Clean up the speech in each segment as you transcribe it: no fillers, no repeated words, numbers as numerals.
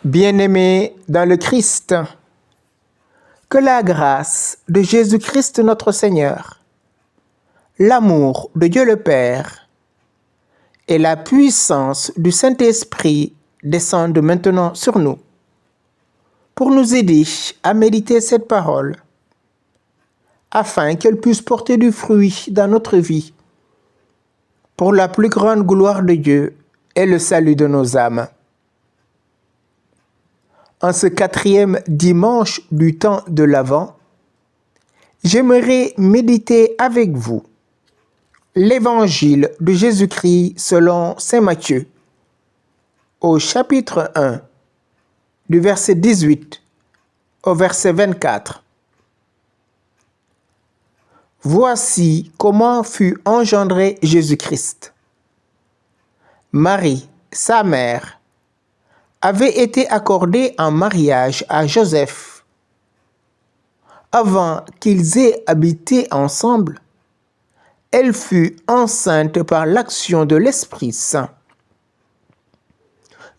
Bien-aimés dans le Christ, que la grâce de Jésus-Christ notre Seigneur, l'amour de Dieu le Père et la puissance du Saint-Esprit descendent maintenant sur nous pour nous aider à méditer cette parole afin qu'elle puisse porter du fruit dans notre vie pour la plus grande gloire de Dieu et le salut de nos âmes. En ce 4e dimanche du temps de l'Avent, j'aimerais méditer avec vous l'Évangile de Jésus-Christ selon saint Matthieu, au chapitre 1, du verset 18 au verset 24. Voici comment fut engendré Jésus-Christ. Marie, sa mère, avait été accordée en mariage à Joseph. Avant qu'ils aient habité ensemble, elle fut enceinte par l'action de l'Esprit Saint.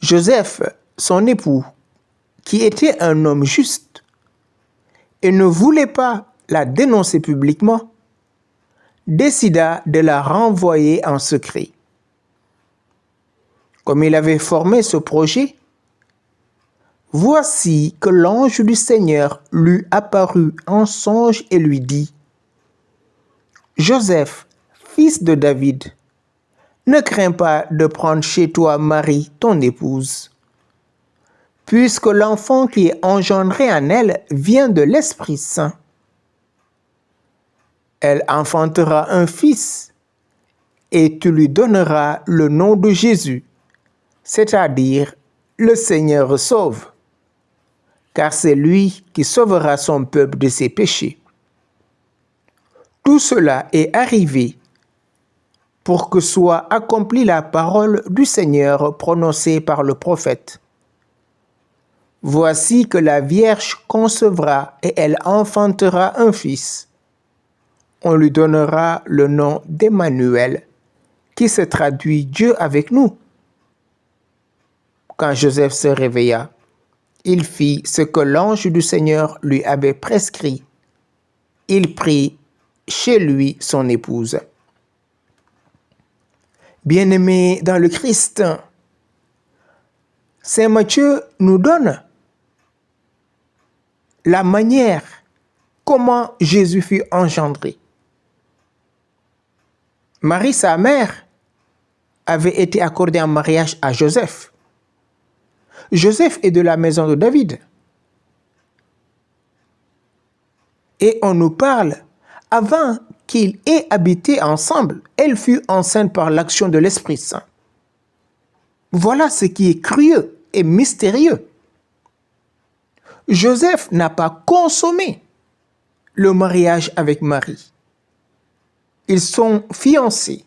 Joseph, son époux, qui était un homme juste et ne voulait pas la dénoncer publiquement, décida de la renvoyer en secret. Comme il avait formé ce projet, voici que l'ange du Seigneur lui apparut en songe et lui dit : « Joseph, fils de David, ne crains pas de prendre chez toi Marie, ton épouse, puisque l'enfant qui est engendré en elle vient de l'Esprit Saint. Elle enfantera un fils, et tu lui donneras le nom de Jésus, c'est-à-dire le Seigneur sauve, car c'est lui qui sauvera son peuple de ses péchés. Tout cela est arrivé pour que soit accomplie la parole du Seigneur prononcée par le prophète. Voici que la Vierge concevra et elle enfantera un fils. On lui donnera le nom d'Emmanuel, qui se traduit Dieu avec nous. Quand Joseph se réveilla, il fit ce que l'ange du Seigneur lui avait prescrit. Il prit chez lui son épouse. Bien-aimés dans le Christ, saint Matthieu nous donne la manière comment Jésus fut engendré. Marie, sa mère, avait été accordée en mariage à Joseph. Joseph est de la maison de David. Et on nous parle, avant qu'ils aient habité ensemble, elle fut enceinte par l'action de l'Esprit Saint. Voilà ce qui est curieux et mystérieux. Joseph n'a pas consommé le mariage avec Marie. Ils sont fiancés.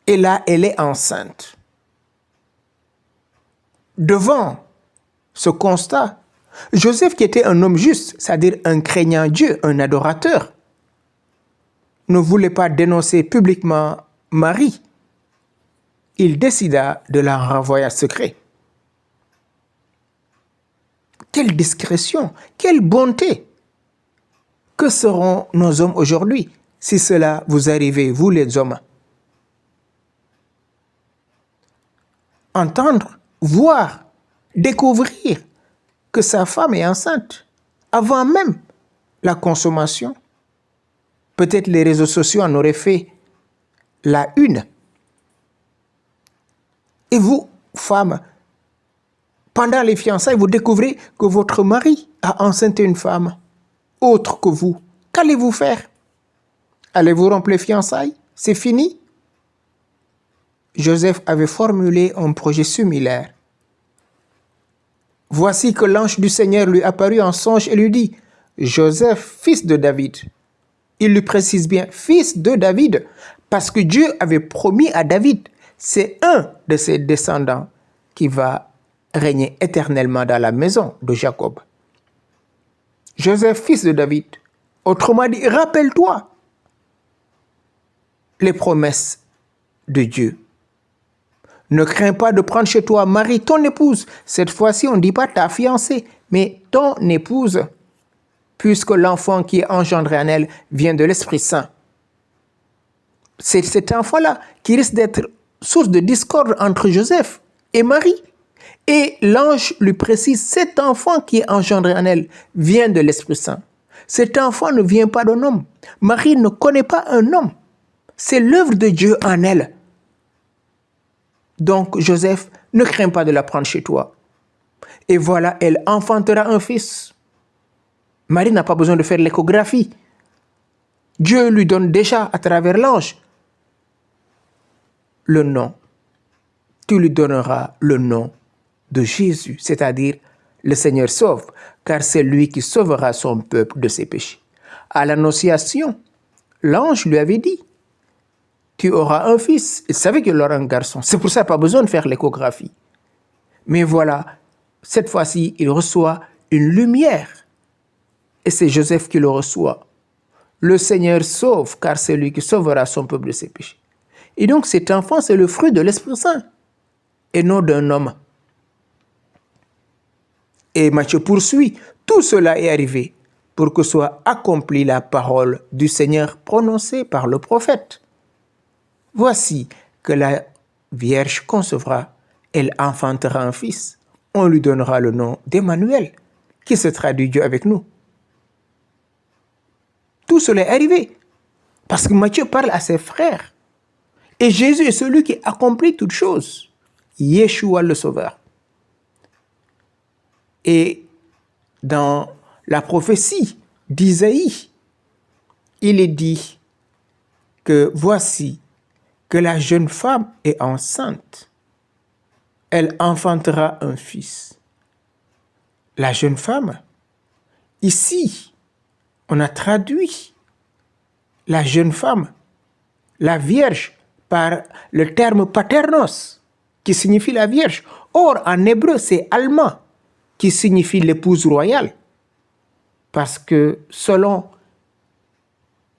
Et là, elle est enceinte. Devant ce constat, Joseph, qui était un homme juste, c'est-à-dire un craignant Dieu, un adorateur, ne voulait pas dénoncer publiquement Marie. Il décida de la renvoyer en secret. Quelle discrétion, quelle bonté! Que seront nos hommes aujourd'hui si cela vous arrivait, vous les hommes? Entendre, voir, découvrir que sa femme est enceinte avant même la consommation. Peut-être les réseaux sociaux en auraient fait la une. Et vous, femmes, pendant les fiançailles, vous découvrez que votre mari a enceinté une femme autre que vous. Qu'allez-vous faire? Allez-vous rompre les fiançailles? C'est fini? Joseph avait formulé un projet similaire. Voici que l'ange du Seigneur lui apparut en songe et lui dit : « Joseph, fils de David. » Il lui précise bien « fils de David » parce que Dieu avait promis à David, c'est un de ses descendants qui va régner éternellement dans la maison de Jacob. Joseph, fils de David. Autrement dit, rappelle-toi les promesses de Dieu. Ne crains pas de prendre chez toi Marie, ton épouse. Cette fois-ci, on ne dit pas ta fiancée, mais ton épouse, puisque l'enfant qui est engendré en elle vient de l'Esprit Saint. C'est cet enfant-là qui risque d'être source de discorde entre Joseph et Marie. Et l'ange lui précise, cet enfant qui est engendré en elle vient de l'Esprit Saint. Cet enfant ne vient pas d'un homme. Marie ne connaît pas un homme. C'est l'œuvre de Dieu en elle. Donc, Joseph, ne crains pas de la prendre chez toi. Et voilà, elle enfantera un fils. Marie n'a pas besoin de faire l'échographie. Dieu lui donne déjà, à travers l'ange, le nom. Tu lui donneras le nom de Jésus, c'est-à-dire le Seigneur sauve, car c'est lui qui sauvera son peuple de ses péchés. À l'Annonciation, l'ange lui avait dit, tu auras un fils. Il savait qu'il aura un garçon. C'est pour ça qu'il n'a pas besoin de faire l'échographie. Mais voilà, cette fois-ci, il reçoit une lumière. Et c'est Joseph qui le reçoit. Le Seigneur sauve, car c'est lui qui sauvera son peuple de ses péchés. Et donc cet enfant, c'est le fruit de l'Esprit Saint, et non d'un homme. Et Matthieu poursuit, tout cela est arrivé pour que soit accomplie la parole du Seigneur prononcée par le prophète. Voici que la Vierge concevra, elle enfantera un fils. On lui donnera le nom d'Emmanuel, qui se traduit Dieu avec nous. Tout cela est arrivé parce que Matthieu parle à ses frères. Et Jésus est celui qui accomplit toutes choses. Yeshua le Sauveur. Et dans la prophétie d'Isaïe, il est dit que voici que la jeune femme est enceinte. Elle enfantera un fils. La jeune femme, ici, on a traduit la jeune femme, la Vierge, par le terme paternos, qui signifie la Vierge. Or, en hébreu, c'est Alma, qui signifie l'épouse royale. Parce que selon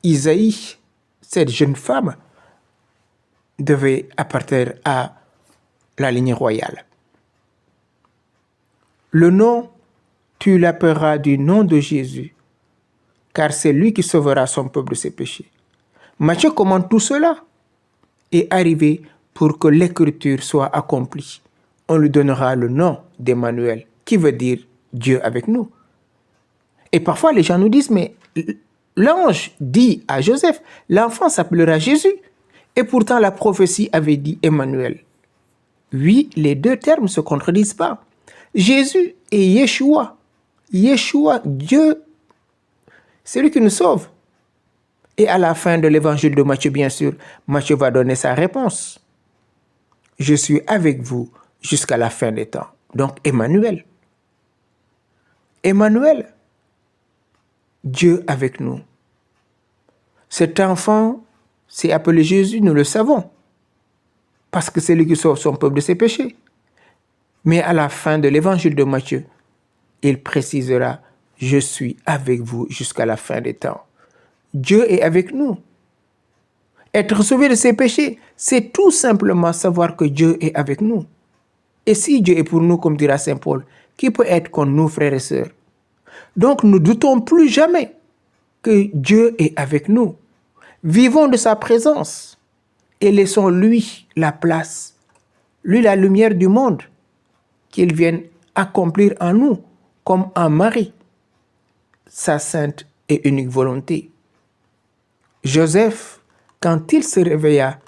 Isaïe, cette jeune femme devait appartenir à la ligne royale. Le nom, tu l'appelleras du nom de Jésus, car c'est lui qui sauvera son peuple de ses péchés. Matthieu commente tout cela est arrivé pour que l'écriture soit accomplie. On lui donnera le nom d'Emmanuel, qui veut dire Dieu avec nous. Et parfois, les gens nous disent, mais l'ange dit à Joseph, l'enfant s'appellera Jésus. Et pourtant, la prophétie avait dit Emmanuel. Oui, les deux termes ne se contredisent pas. Jésus et Yeshua. Yeshua, Dieu, c'est lui qui nous sauve. Et à la fin de l'évangile de Matthieu, bien sûr, Matthieu va donner sa réponse. Je suis avec vous jusqu'à la fin des temps. Donc, Emmanuel. Emmanuel, Dieu avec nous. Cet enfant s'est appelé Jésus, nous le savons, parce que c'est lui qui sauve son peuple de ses péchés. Mais à la fin de l'évangile de Matthieu, il précisera, je suis avec vous jusqu'à la fin des temps. Dieu est avec nous. Être sauvé de ses péchés, c'est tout simplement savoir que Dieu est avec nous. Et si Dieu est pour nous, comme dira Saint Paul, qui peut être contre nous, frères et sœurs? Donc, ne doutons plus jamais que Dieu est avec nous. Vivons de sa présence et laissons-lui la place, lui la lumière du monde, qu'il vienne accomplir en nous, comme en Marie, sa sainte et unique volonté. Joseph, quand il se réveilla,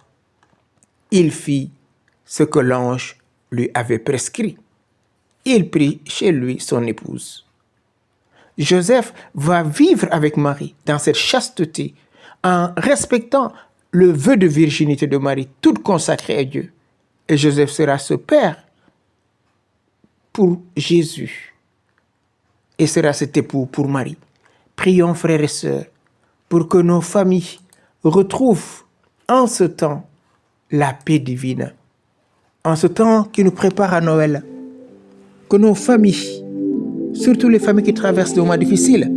il fit ce que l'ange lui avait prescrit. Il prit chez lui son épouse. Joseph va vivre avec Marie dans cette chasteté, en respectant le vœu de virginité de Marie, toute consacrée à Dieu. Et Joseph sera ce père pour Jésus et sera cet époux pour Marie. Prions, frères et sœurs, pour que nos familles retrouvent en ce temps la paix divine, en ce temps qui nous prépare à Noël, que nos familles, surtout les familles qui traversent des moments difficiles,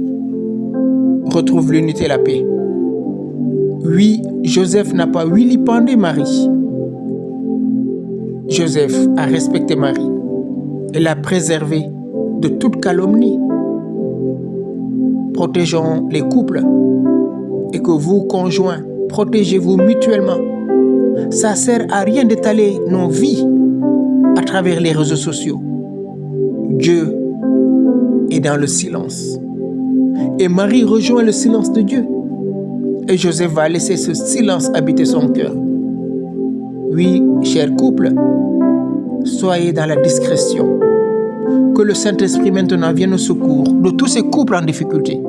retrouvent l'unité et la paix. Oui, Joseph n'a pas vilipendé Marie. Joseph a respecté Marie et l'a préservée de toute calomnie. Protégeons les couples et que vous, conjoints, protégez-vous mutuellement. Ça ne sert à rien d'étaler nos vies à travers les réseaux sociaux. Dieu est dans le silence. Et Marie rejoint le silence de Dieu. Et Joseph va laisser ce silence habiter son cœur. Oui, chers couples, soyez dans la discrétion. Que le Saint-Esprit maintenant vienne au secours de tous ces couples en difficulté.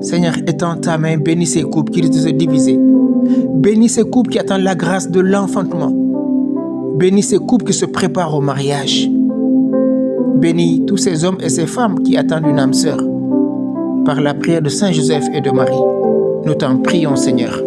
Seigneur, étends ta main, bénis ces couples qui risquent de se diviser. Bénis ces couples qui attendent la grâce de l'enfantement. Bénis ces couples qui se préparent au mariage. Bénis tous ces hommes et ces femmes qui attendent une âme sœur. Par la prière de Saint Joseph et de Marie, nous t'en prions, Seigneur.